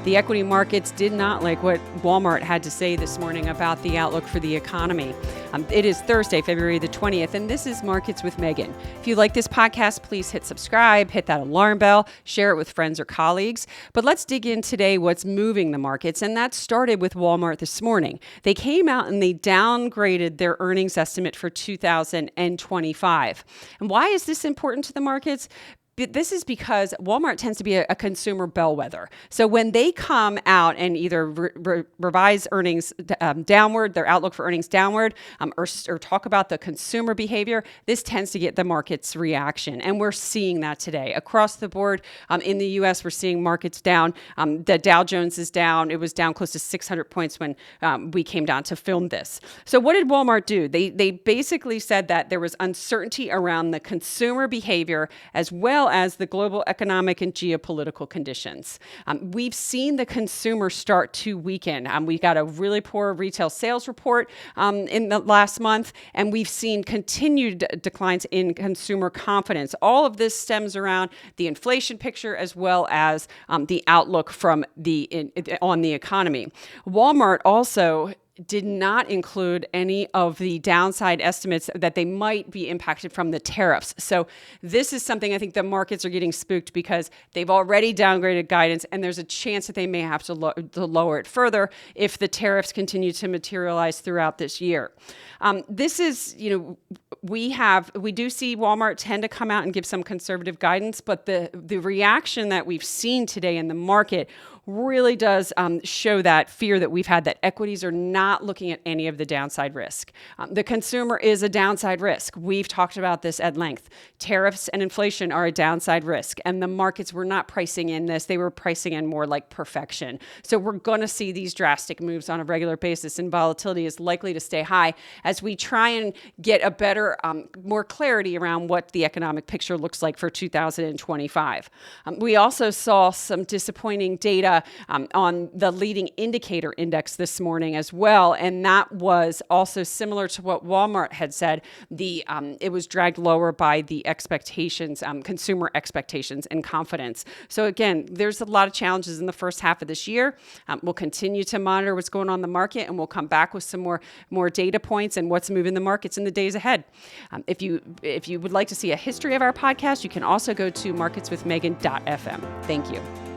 The equity markets did not like what Walmart had to say this morning about the outlook for the economy. It is Thursday, February the 20th, and this is Markets with Megan. If you like this podcast, please hit subscribe, hit that alarm bell, share it with friends or colleagues. But let's dig in today what's moving the markets, and that started with Walmart this morning. They came out and they downgraded their earnings estimate for 2025. And why is this important to the markets? This is because Walmart tends to be a consumer bellwether. So when they come out and either revise earnings downward, their outlook for earnings downward, or talk about the consumer behavior, this tends to get the market's reaction. And we're seeing that today. Across the board in the U.S., we're seeing markets down. The Dow Jones is down. It was down close to 600 points when we came down to film this. So what did Walmart do? They basically said that there was uncertainty around the consumer behavior as well as the global economic and geopolitical conditions. We've seen the consumer start to weaken. We got a really poor retail sales report in the last month, and we've seen continued declines in consumer confidence. All of this stems around the inflation picture as well as the outlook from on the economy. Walmart also did not include any of the downside estimates that they might be impacted from the tariffs. So this is something I think the markets are getting spooked because they've already downgraded guidance, and there's a chance that they may have to lower it further if the tariffs continue to materialize throughout this year. This is, we do see Walmart tend to come out and give some conservative guidance, but the reaction that we've seen today in the market really does show that fear that we've had that equities are not looking at any of the downside risk. The consumer is a downside risk. We've talked about this at length. Tariffs and inflation are a downside risk, and the markets were not pricing in this. They were pricing in more like perfection. So we're going to see these drastic moves on a regular basis, and volatility is likely to stay high as we try and get a better, more clarity around what the economic picture looks like for 2025. We also saw some disappointing data on the leading indicator index this morning as well, and that was also similar to what Walmart had said. It was dragged lower by the expectations, consumer expectations and confidence. So again, there's a lot of challenges in the first half of this year. We'll continue to monitor what's going on in the market, and we'll come back with some more data points and what's moving the markets in the days ahead. If you would like to see a history of our podcast, you can also go to marketswithmegan.fm. Thank you.